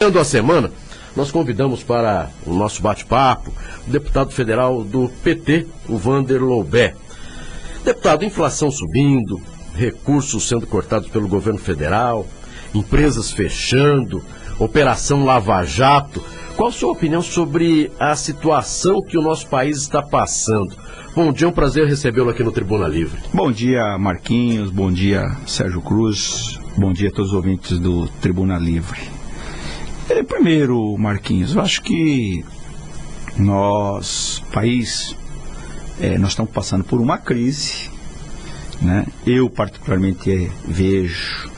A semana, nós convidamos para o nosso bate-papo o deputado federal do PT, o Vander Loubet. Deputado, inflação subindo, recursos sendo cortados pelo governo federal, empresas fechando, Operação Lava Jato. Qual a sua opinião sobre a situação que o nosso país está passando? Bom dia, é um prazer recebê-lo aqui no Tribuna Livre. Bom dia, Marquinhos, bom dia, Sérgio Cruz, bom dia a todos os ouvintes do Tribuna Livre. Primeiro, Marquinhos, eu acho que nós estamos passando por uma crise, né? Eu particularmente vejo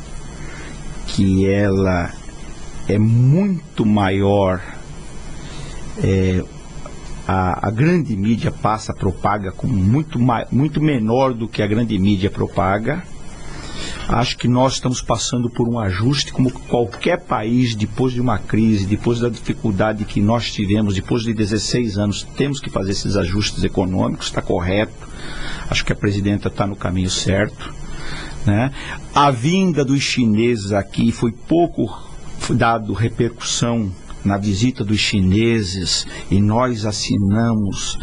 que ela é muito maior, a grande mídia propaga como muito menor do que a grande mídia propaga. Acho que nós estamos passando por um ajuste, como qualquer país, depois de uma crise, depois da dificuldade que nós tivemos, depois de 16 anos, temos que fazer esses ajustes econômicos, está correto. Acho que a presidenta está no caminho certo, né? A vinda dos chineses aqui foi pouco dado repercussão na visita dos chineses, e nós assinamos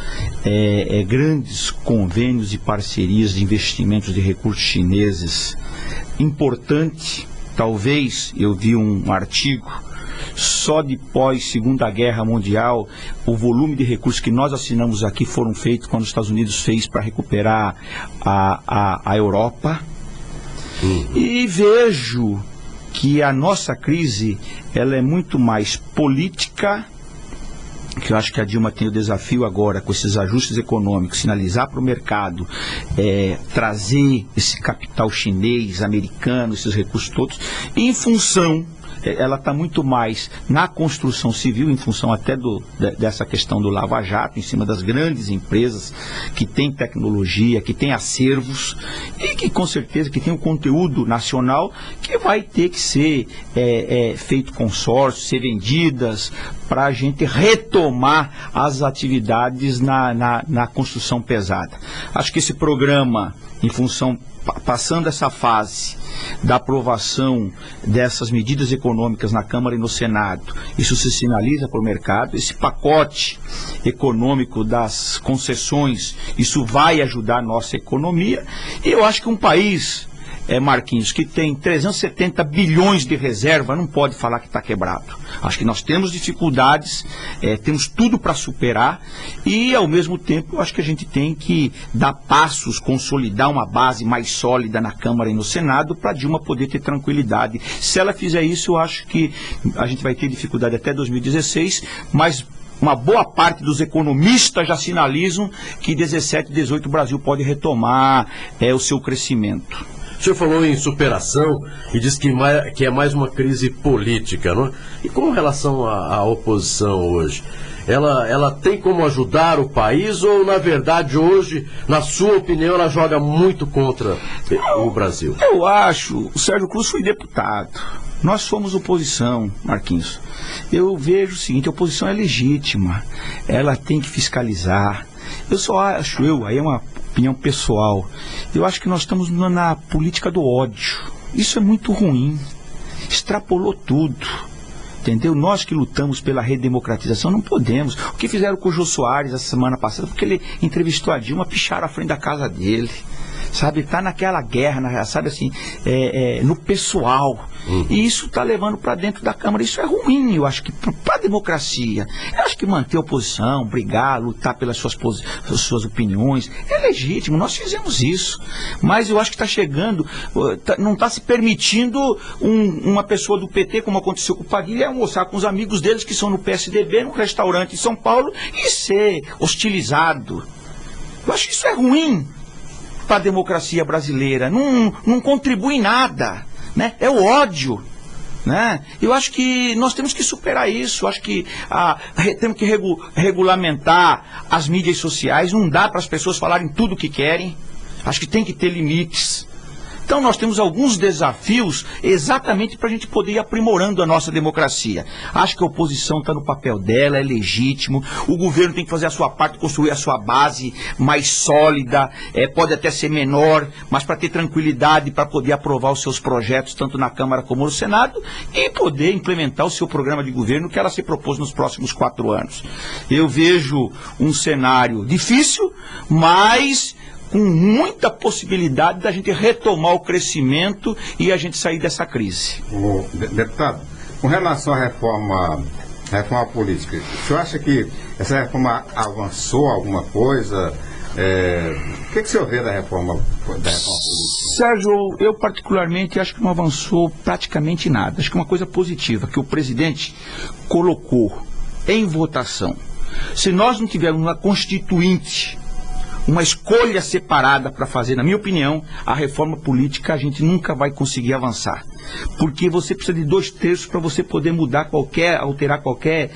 grandes convênios e parcerias de investimentos de recursos chineses. Importante, talvez, eu vi um artigo, só depois Segunda Guerra Mundial, o volume de recursos que nós assinamos aqui foram feitos quando os Estados Unidos fez para recuperar a Europa. E vejo que a nossa crise, ela é muito mais política, que eu acho que a Dilma tem o desafio agora, com esses ajustes econômicos, sinalizar para o mercado, trazer esse capital chinês, americano, esses recursos todos, e em função, ela está muito mais na construção civil, em função até dessa questão do Lava Jato, em cima das grandes empresas que têm tecnologia, que têm acervos, e que com certeza que tem um conteúdo nacional que vai ter que ser feito consórcio, ser vendidas, para a gente retomar as atividades na construção pesada. Acho que esse programa, em função, passando essa fase da aprovação dessas medidas econômicas na Câmara e no Senado, isso se sinaliza para o mercado. Esse pacote econômico das concessões, isso vai ajudar a nossa economia. E eu acho que um país, Marquinhos, que tem 370 bilhões de reserva, não pode falar que está quebrado. Acho que nós temos dificuldades, temos tudo para superar, e ao mesmo tempo eu acho que a gente tem que dar passos, consolidar uma base mais sólida na Câmara e no Senado para Dilma poder ter tranquilidade. Se ela fizer isso, eu acho que a gente vai ter dificuldade até 2016, mas uma boa parte dos economistas já sinalizam que 17, 18 o Brasil pode retomar o seu crescimento. O senhor falou em superação e disse que é mais uma crise política, não é? E com relação à oposição hoje, ela tem como ajudar o país, ou na verdade hoje, na sua opinião, ela joga muito contra o Brasil? Eu acho, o Sérgio Cruz foi deputado, nós somos oposição, Marquinhos. Eu vejo o seguinte, a oposição é legítima, ela tem que fiscalizar. Eu só acho, aí é uma opinião pessoal, eu acho que nós estamos na política do ódio. Isso é muito ruim, extrapolou tudo, entendeu? Nós que lutamos pela redemocratização não podemos. O que fizeram com o Jô Soares essa semana passada, porque ele entrevistou a Dilma, picharam à frente da casa dele, sabe? Tá naquela guerra, sabe assim, no pessoal. E isso está levando para dentro da Câmara. Isso é ruim, eu acho que para a democracia. Eu acho que manter a oposição, brigar, lutar pelas suas opiniões, é legítimo, nós fizemos isso. Mas eu acho que está chegando, não está se permitindo uma pessoa do PT, como aconteceu com o Padilha, almoçar com os amigos deles que são no PSDB, num restaurante em São Paulo, e ser hostilizado. Eu acho que isso é ruim para a democracia brasileira, não contribui em nada, né? É o ódio, né? Eu acho que nós temos que superar isso. Eu acho que temos que regulamentar as mídias sociais. Não dá para as pessoas falarem tudo o que querem. Acho que tem que ter limites, Então nós temos alguns desafios exatamente para a gente poder ir aprimorando a nossa democracia. Acho que a oposição está no papel dela, é legítimo. O governo tem que fazer a sua parte, construir a sua base mais sólida, pode até ser menor, mas para ter tranquilidade, para poder aprovar os seus projetos, tanto na Câmara como no Senado, e poder implementar o seu programa de governo que ela se propôs nos próximos 4 anos. Eu vejo um cenário difícil, mas com muita possibilidade da gente retomar o crescimento e a gente sair dessa crise. Deputado, com relação à reforma política, o senhor acha que essa reforma avançou alguma coisa? O que o senhor vê da reforma política? Sérgio, eu particularmente acho que não avançou praticamente nada. Acho que uma coisa positiva que o presidente colocou em votação. Se nós não tivermos uma constituinte, uma escolha separada para fazer, na minha opinião, a reforma política, a gente nunca vai conseguir avançar. Porque você precisa de 2/3 para você poder alterar qualquer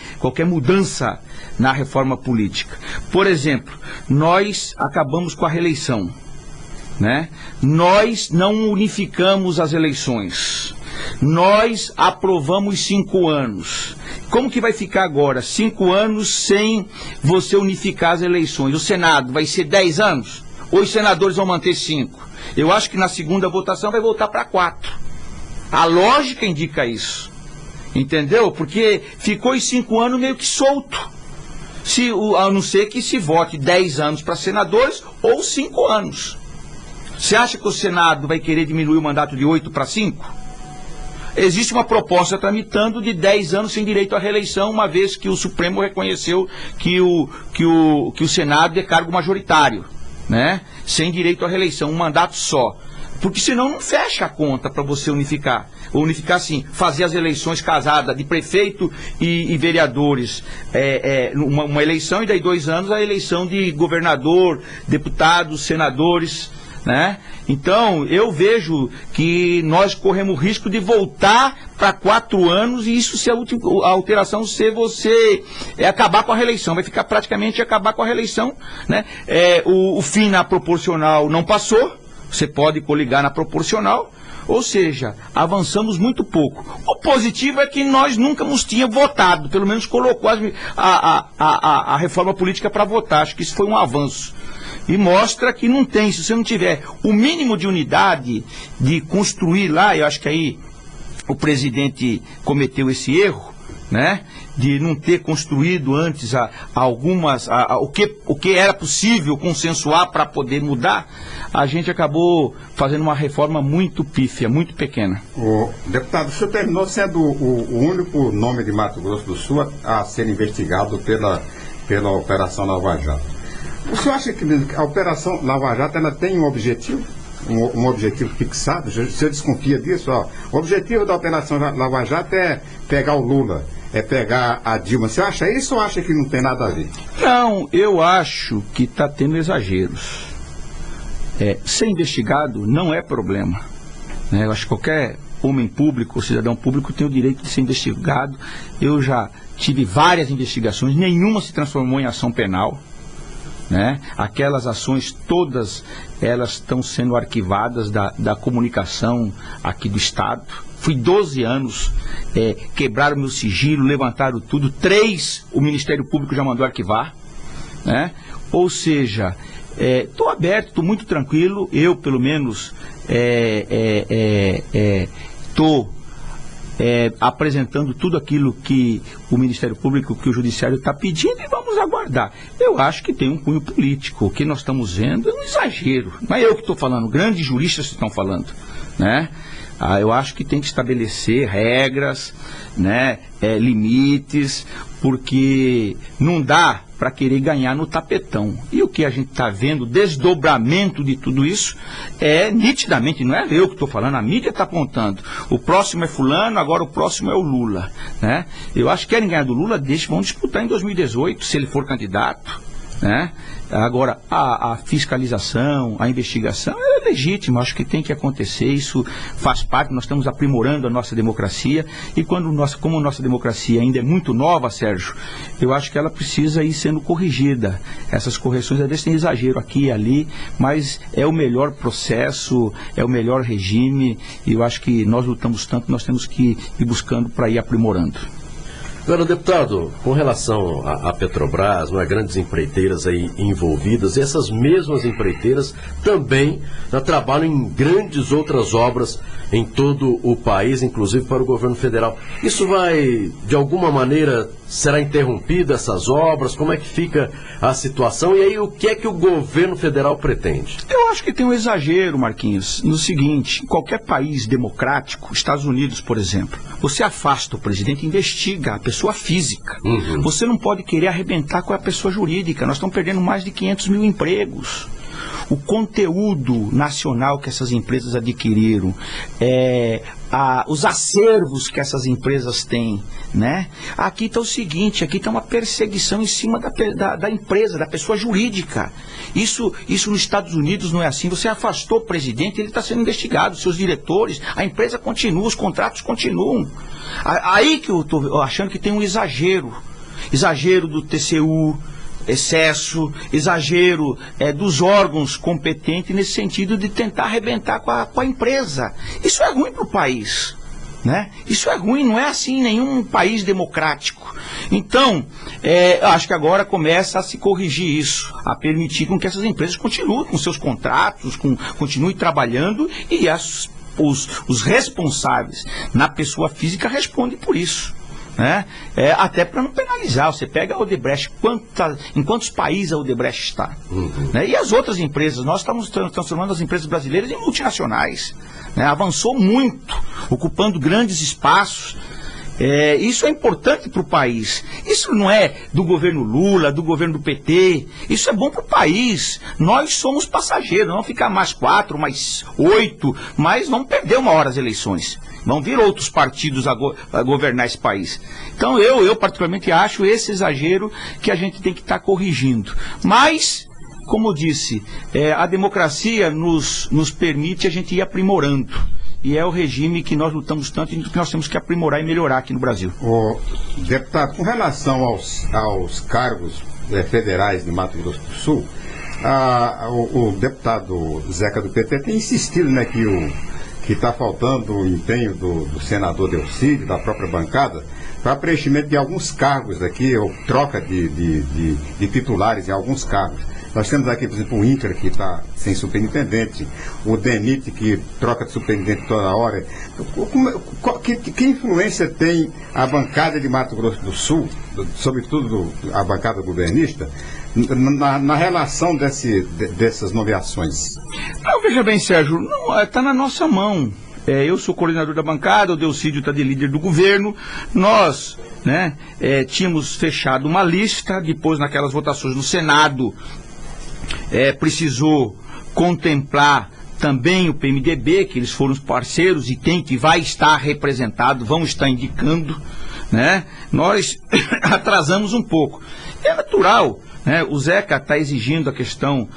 mudança na reforma política. Por exemplo, nós acabamos com a reeleição, né? Nós não unificamos as eleições. Nós aprovamos 5 anos. Como que vai ficar agora? 5 anos sem você unificar as eleições. O Senado vai ser 10 anos? Ou os senadores vão manter 5? Eu acho que na segunda votação vai voltar para 4. A lógica indica isso. Entendeu? Porque ficou os 5 anos meio que solto. A não ser que se vote 10 anos para senadores ou 5 anos. Você acha que o Senado vai querer diminuir o mandato de 8 para 5? Existe uma proposta tramitando de 10 anos sem direito à reeleição, uma vez que o Supremo reconheceu que o Senado é cargo majoritário, né? Sem direito à reeleição, um mandato só. Porque senão não fecha a conta para você unificar. Ou unificar assim, fazer as eleições casadas de prefeito e vereadores, uma eleição e daí 2 anos a eleição de governador, deputados, senadores, né? Então, eu vejo que nós corremos o risco de voltar para 4 anos e isso ser a alteração ser você acabar com a reeleição. Vai ficar praticamente acabar com a reeleição, né? O fim na proporcional não passou, você pode coligar na proporcional, ou seja, avançamos muito pouco. O positivo é que nós nunca nos tínhamos votado, pelo menos colocou a reforma política para votar. Acho que isso foi um avanço. E mostra que não tem, se você não tiver o mínimo de unidade de construir lá, eu acho que aí o presidente cometeu esse erro, né? De não ter construído antes o que era possível consensuar para poder mudar, a gente acabou fazendo uma reforma muito pífia, muito pequena. Deputado, o senhor terminou sendo o único nome de Mato Grosso do Sul a ser investigado pela Operação Lava Jato. O senhor acha que a Operação Lava Jato ela tem um objetivo? Um objetivo fixado? O senhor desconfia disso? O objetivo da Operação Lava Jato é pegar o Lula, é pegar a Dilma. Você acha isso ou acha que não tem nada a ver? Não, eu acho que está tendo exageros. Ser investigado não é problema, né? Eu acho que qualquer homem público, cidadão público, tem o direito de ser investigado. Eu já tive várias investigações, nenhuma se transformou em ação penal, né? Aquelas ações todas elas estão sendo arquivadas da comunicação aqui do Estado. Fui 12 anos, quebraram meu sigilo, levantaram tudo. 3 o Ministério Público já mandou arquivar, né? Ou seja, estou aberto, estou muito tranquilo. Eu pelo menos estou apresentando tudo aquilo que o Ministério Público, que o Judiciário está pedindo, e vamos aguardar. Eu acho que tem um cunho político. O que nós estamos vendo é um exagero. Não é eu que estou falando, grandes juristas estão falando, né? Eu acho que tem que estabelecer regras, né, limites, porque não dá para querer ganhar no tapetão. E o que a gente está vendo, desdobramento de tudo isso, nitidamente, não é eu que estou falando, a mídia está apontando. O próximo é fulano, agora o próximo é o Lula, né? Eu acho que querem ganhar do Lula, vão disputar em 2018, se ele for candidato. né? Agora, a fiscalização, a investigação é legítima, acho que tem que acontecer, isso faz parte, nós estamos aprimorando a nossa democracia, e como a nossa democracia ainda é muito nova, Sérgio, eu acho que ela precisa ir sendo corrigida. Essas correções, às vezes tem exagero aqui e ali, mas é o melhor processo, é o melhor regime, e eu acho que nós lutamos tanto, nós temos que ir buscando para ir aprimorando. Agora, deputado, com relação à Petrobras, não é, grandes empreiteiras aí envolvidas, essas mesmas empreiteiras também trabalham em grandes outras obras em todo o país, inclusive para o governo federal. Isso vai, de alguma maneira, será interrompida essas obras? Como é que fica a situação? E aí, o que é que o governo federal pretende? Eu acho que tem um exagero, Marquinhos, no seguinte: em qualquer país democrático, Estados Unidos, por exemplo, você afasta o presidente e investiga a pessoa física. Você não pode querer arrebentar com a pessoa jurídica. Nós estamos perdendo mais de 500 mil empregos. O conteúdo nacional que essas empresas adquiriram, os acervos que essas empresas têm, né? Aqui está o seguinte, aqui está uma perseguição em cima da empresa, da pessoa jurídica. Isso nos Estados Unidos não é assim. Você afastou o presidente, ele está sendo investigado, seus diretores, a empresa continua, os contratos continuam. Aí que eu estou achando que tem um exagero do TCU, excesso, exagero dos órgãos competentes nesse sentido de tentar arrebentar com a empresa. Isso é ruim para o país, né? Isso é ruim, não é assim em nenhum país democrático. Então, acho que agora começa a se corrigir isso, a permitir com que essas empresas continuem com seus contratos, continuem trabalhando, e os responsáveis na pessoa física respondem por isso. Né? Até para não penalizar. Você pega a Odebrecht, em quantos países a Odebrecht está, né? E as outras empresas, nós estamos transformando as empresas brasileiras em multinacionais, né? Avançou muito, ocupando grandes espaços. Isso é importante para o país. Isso não é do governo Lula, do governo do PT. Isso é bom para o país. Nós somos passageiros, vamos ficar mais 4, mais 8, mas vamos perder uma hora as eleições. Vão vir outros partidos a governar esse país. Então eu particularmente acho esse exagero que a gente tem que estar corrigindo. Mas, como eu disse, a democracia nos permite a gente ir aprimorando. E é o regime que nós lutamos tanto e que nós temos que aprimorar e melhorar aqui no Brasil. Deputado, com relação aos cargos federais de Mato Grosso do Sul, o deputado Zeca do PT tem insistido, né, que está faltando o empenho do senador Delcídio, da própria bancada, para preenchimento de alguns cargos aqui, ou troca de titulares em alguns cargos. Nós temos aqui, por exemplo, o INCRA, que está sem superintendente, o DENIT, que troca de superintendente toda hora. Que influência tem a bancada de Mato Grosso do Sul, sobretudo a bancada governista, na relação dessas nomeações? Veja bem, Sérgio, está na nossa mão. Eu sou coordenador da bancada, o Delcídio está de líder do governo. Nós, né, tínhamos fechado uma lista, depois naquelas votações no Senado, precisou contemplar também o PMDB, que eles foram os parceiros e que vai estar representado, vão estar indicando, né? Nós atrasamos um pouco. É natural, né? O Zeca está exigindo a questão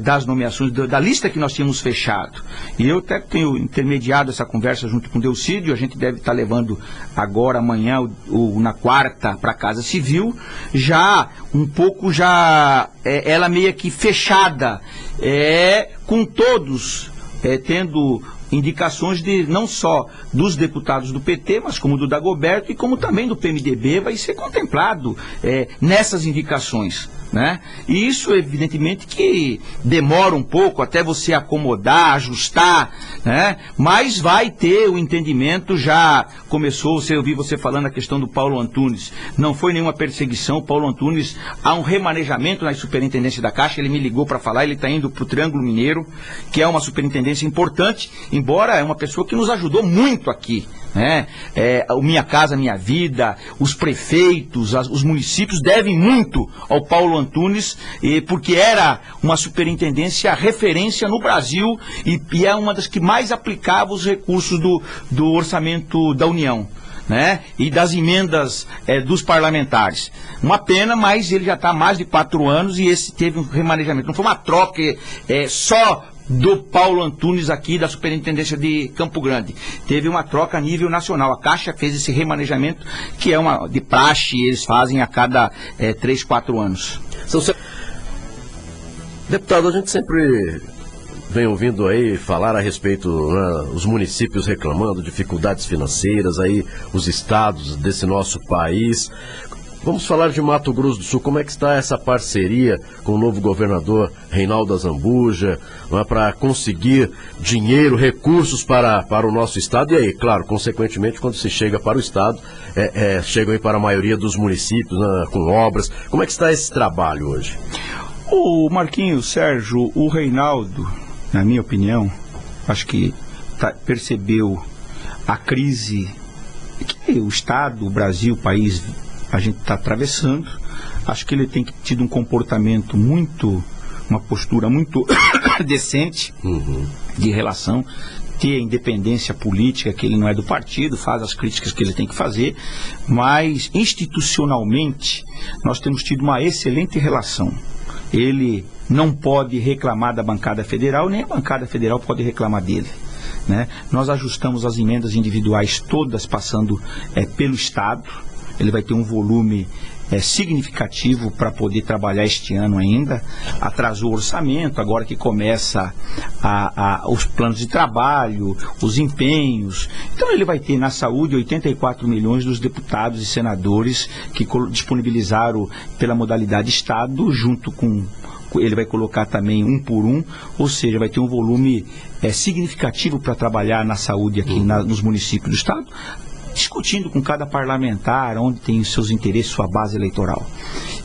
das nomeações, da lista que nós tínhamos fechado. E eu até tenho intermediado essa conversa junto com o Delcídio. A gente deve estar levando agora, amanhã, ou na quarta, para a Casa Civil, já um pouco ela meio que fechada, com todos tendo indicações não só dos deputados do PT, mas como do Dagoberto e como também do PMDB, vai ser contemplado nessas indicações, né? E isso, evidentemente, que demora um pouco até você acomodar, ajustar, né? Mas vai ter o entendimento. Já começou, eu ouvi você falando a questão do Paulo Antunes. Não foi nenhuma perseguição. O Paulo Antunes, há um remanejamento na superintendência da Caixa. Ele me ligou para falar, ele está indo para o Triângulo Mineiro, que é uma superintendência importante, embora é uma pessoa que nos ajudou muito aqui, né? O Minha Casa Minha Vida, os prefeitos, os municípios devem muito ao Paulo Antunes, porque era uma superintendência referência no Brasil e é uma das que mais aplicava os recursos do orçamento da União. né? E das emendas dos parlamentares. Uma pena, mas ele já está há mais de 4 anos e esse teve um remanejamento. Não foi uma troca só do Paulo Antunes aqui da Superintendência de Campo Grande. Teve uma troca a nível nacional. A Caixa fez esse remanejamento, que é uma de praxe, eles fazem a cada 3, 4 anos. Deputado, a gente sempre vem ouvindo aí falar a respeito, né, os municípios reclamando dificuldades financeiras, aí os estados desse nosso país. Vamos falar de Mato Grosso do Sul. Como é que está essa parceria com o novo governador Reinaldo Azambuja, para conseguir dinheiro, recursos para o nosso estado? E aí, claro, consequentemente, quando se chega para o estado, chegam aí para a maioria dos municípios, né, com obras. Como é que está esse trabalho hoje? O Marquinhos, Sérgio, o Reinaldo, na minha opinião, acho que percebeu a crise que o estado, o Brasil, o país, a gente está atravessando. Acho que ele tem tido um comportamento uma postura muito decente de relação, ter a independência política, que ele não é do partido, faz as críticas que ele tem que fazer, mas institucionalmente nós temos tido uma excelente relação. Ele não pode reclamar da bancada federal, nem a bancada federal pode reclamar dele, né? Nós ajustamos as emendas individuais todas passando pelo Estado. Ele vai ter um volume significativo para poder trabalhar este ano ainda. Atrasou o orçamento, agora que começa os planos de trabalho, os empenhos. Então ele vai ter na saúde 84 milhões dos deputados e senadores que disponibilizaram pela modalidade Estado, junto com... Ele vai colocar também 1 por 1, ou seja, vai ter um volume significativo para trabalhar na saúde aqui nos municípios do Estado, discutindo com cada parlamentar onde tem os seus interesses, sua base eleitoral.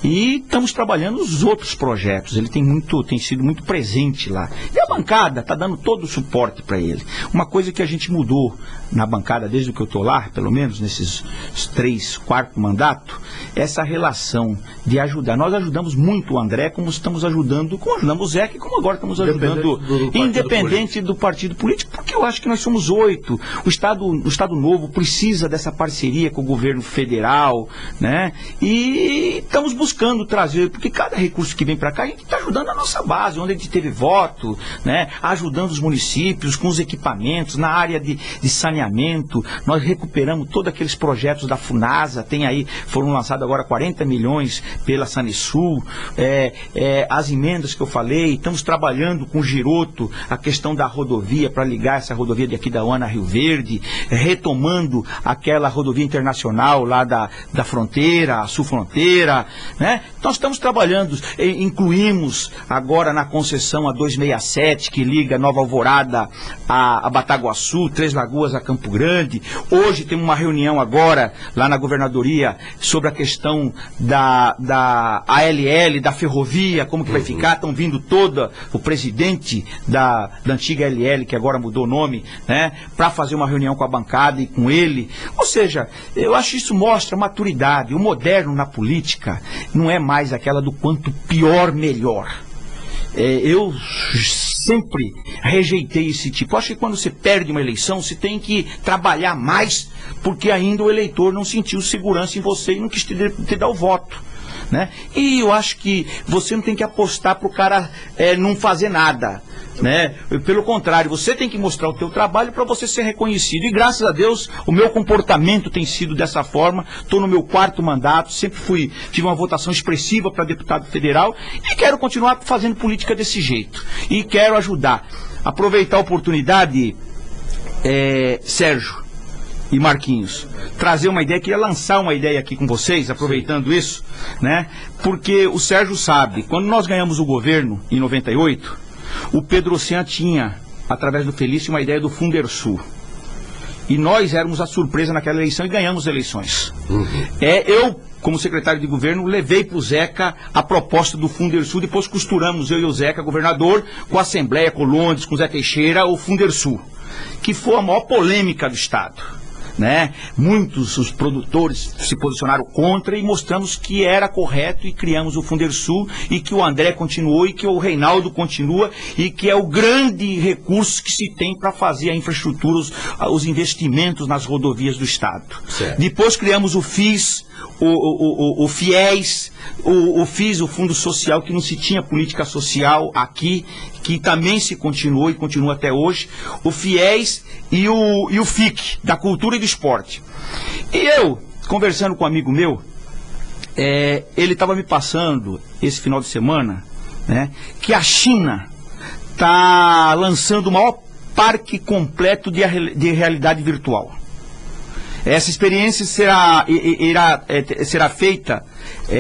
E estamos trabalhando os outros projetos. Ele tem sido muito presente lá. E a bancada está dando todo o suporte para ele. Uma coisa que a gente mudou na bancada desde que eu estou lá, pelo menos nesses 3, 4 mandatos, essa relação de ajudar. Nós ajudamos muito o André, como ajudamos o Zeca, e como agora estamos ajudando, independente do partido político, porque eu acho que nós somos 8. O Estado Novo precisa dessa parceria com o governo federal, né? E estamos buscando trazer, porque cada recurso que vem para cá, a gente está ajudando a nossa base, onde a gente teve voto, né? Ajudando os municípios com os equipamentos, na área de saneamento. Nós recuperamos todos aqueles projetos da FUNASA, foram lançados agora 40 milhões pela Sanesul, as emendas que eu falei. Estamos trabalhando com o Giroto a questão da rodovia, para ligar essa rodovia de aqui da Uana a Rio Verde, retomando aquela rodovia internacional lá da fronteira, a sul-fronteira, né? Nós estamos trabalhando, incluímos agora na concessão a 267, que liga Nova Alvorada a Bataguaçu, Três Lagoas a Campo Grande. Hoje tem uma reunião agora lá na governadoria sobre a questão da ALL, da ferrovia, como que vai ficar. Estão vindo o presidente da antiga ALL, que agora mudou o nome, né, para fazer uma reunião com a bancada e com ele. Ou seja, eu acho que isso mostra maturidade. O moderno na política não é mais aquela do quanto pior, melhor. Eu sempre rejeitei esse tipo. Acho que quando você perde uma eleição, você tem que trabalhar mais, porque ainda o eleitor não sentiu segurança em você e não quis te dar o voto, né? E eu acho que você não tem que apostar para o cara não fazer nada, né? Pelo contrário, você tem que mostrar o teu trabalho para você ser reconhecido. E graças a Deus o meu comportamento tem sido dessa forma. Estou no meu 4º mandato, sempre tive uma votação expressiva para deputado federal e quero continuar fazendo política desse jeito. E quero ajudar. Aproveitar a oportunidade, Sérgio e Marquinhos, trazer uma ideia, queria lançar uma ideia aqui com vocês, aproveitando isso, né? Porque o Sérgio sabe, quando nós ganhamos o governo em 98, o Pedro Ocean tinha, através do Felício, uma ideia do Fundersul. E nós éramos a surpresa naquela eleição e ganhamos eleições. Eu, como secretário de governo, levei para o Zeca a proposta do Fundersul, depois costuramos, eu e o Zeca, governador, com a Assembleia, com o Londres, com o Zé Teixeira, o Fundersul, que foi a maior polêmica do Estado. né? Muitos os produtores se posicionaram contra e mostramos que era correto e criamos o Fundersul e que o André continuou e que o Reinaldo continua e que é o grande recurso que se tem para fazer a infraestrutura, os investimentos nas rodovias do Estado. Certo. Depois criamos o FIS, o FIES, o FIS, o Fundo Social, que não se tinha política social aqui, que também se continuou e continua até hoje, o FIES e o FIC, da Cultura e do Esporte. E eu, conversando com um amigo meu, ele estava me passando, esse final de semana, né, que a China está lançando o maior parque completo de realidade virtual. Essa experiência será feita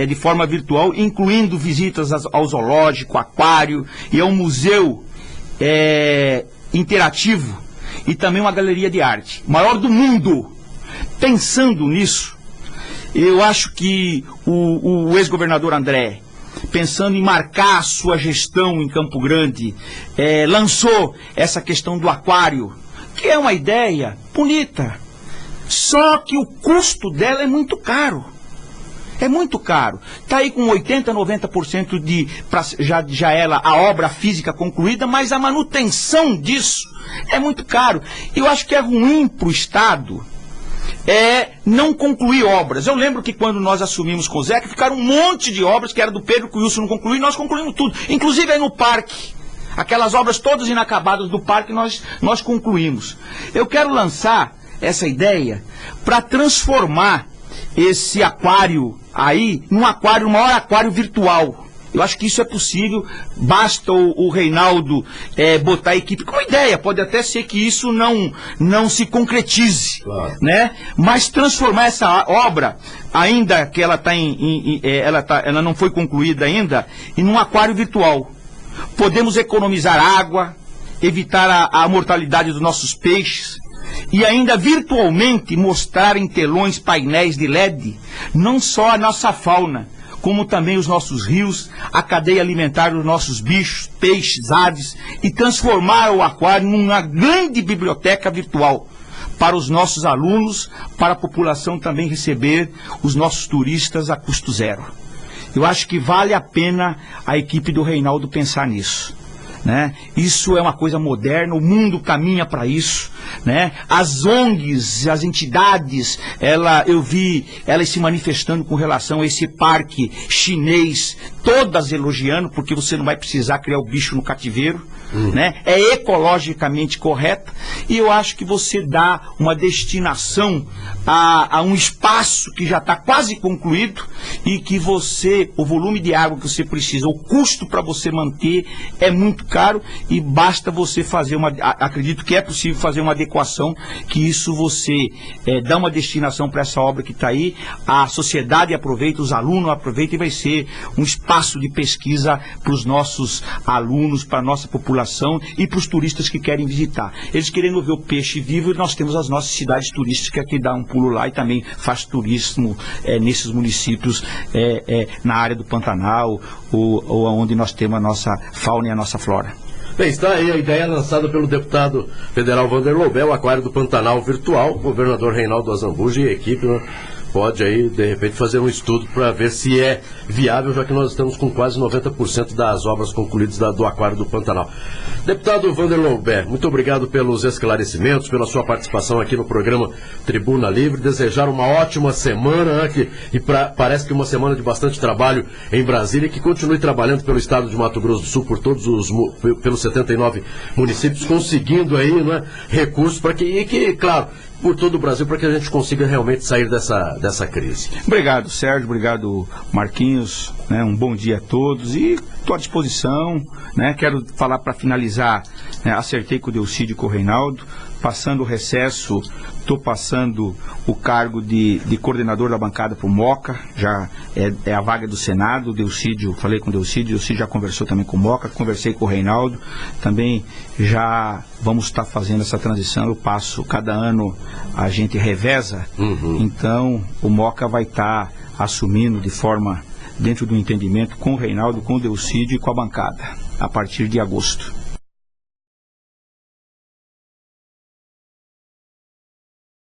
de forma virtual, incluindo visitas ao zoológico, aquário e ao museu interativo e também uma galeria de arte, maior do mundo. Pensando nisso, eu acho que o ex-governador André, pensando em marcar a sua gestão em Campo Grande, lançou essa questão do aquário, que é uma ideia bonita. Só que o custo dela é muito caro. É muito caro. Está aí com 80%, 90% já ela, a obra física concluída, mas a manutenção disso é muito caro. Eu acho que é ruim para o Estado não concluir obras. Eu lembro que quando nós assumimos com o Zeca, ficaram um monte de obras que era do Pedro, que o Wilson não concluiu, e nós concluímos tudo. Inclusive aí no parque. Aquelas obras todas inacabadas do parque nós concluímos. Eu quero lançar essa ideia para transformar esse aquário aí num aquário, no maior aquário virtual. Eu acho que isso é possível, basta o Reinaldo botar a equipe com ideia, pode até ser que isso não se concretize, claro, né? Mas transformar essa obra, ainda que ela ela não foi concluída ainda, em um aquário virtual. Podemos economizar água, evitar a mortalidade dos nossos peixes, e ainda virtualmente mostrar em telões, painéis de LED, não só a nossa fauna, como também os nossos rios, a cadeia alimentar dos nossos bichos, peixes, aves, e transformar o aquário numa grande biblioteca virtual para os nossos alunos, para a população também receber os nossos turistas a custo zero. Eu acho que vale a pena a equipe do Reinaldo pensar nisso, né? Isso é uma coisa moderna, o mundo caminha para isso, né? As ONGs, as entidades, eu vi elas se manifestando com relação a esse parque chinês, todas elogiando, porque você não vai precisar criar o bicho no cativeiro, né? É ecologicamente correta, e eu acho que você dá uma destinação a um espaço que já está quase concluído e que o volume de água que você precisa, o custo para você manter é muito caro, e basta você fazer acredito que é possível fazer uma adequação, que isso você dá uma destinação para essa obra que está aí, a sociedade aproveita, os alunos aproveitam, e vai ser um espaço de pesquisa para os nossos alunos, para a nossa população e para os turistas que querem visitar. Eles querendo ver o peixe vivo, e nós temos as nossas cidades turísticas que dá um pulo lá e também faz turismo nesses municípios na área do Pantanal, ou onde nós temos a nossa fauna e a nossa flora. Bem, está aí a ideia lançada pelo deputado federal Vander Loubet, o aquário do Pantanal virtual. O governador Reinaldo Azambuja e a equipe, né, pode aí, de repente, fazer um estudo para ver se é viável, já que nós estamos com quase 90% das obras concluídas do aquário do Pantanal. Deputado Vander Loubet, muito obrigado pelos esclarecimentos, pela sua participação aqui no programa Tribuna Livre. Desejar uma ótima semana, né, parece que uma semana de bastante trabalho em Brasília, que continue trabalhando pelo estado de Mato Grosso do Sul, pelos 79 municípios, conseguindo aí, né, recursos para que, claro, por todo o Brasil, para que a gente consiga realmente sair dessa crise. Obrigado, Sérgio, obrigado, Marquinhos, né, um bom dia a todos, e estou à disposição, né, quero falar para finalizar, né, acertei com o Delcídio e com o Reinaldo, passando o recesso, estou passando o cargo de coordenador da bancada para o Moca, já é a vaga do Senado. O Delcídio, falei com o Delcídio já conversou também com o Moca, conversei com o Reinaldo, também já vamos estar fazendo essa transição. Eu passo, cada ano a gente reveza, então o Moca vai estar assumindo de forma, dentro do entendimento com o Reinaldo, com o Delcídio e com a bancada, a partir de agosto.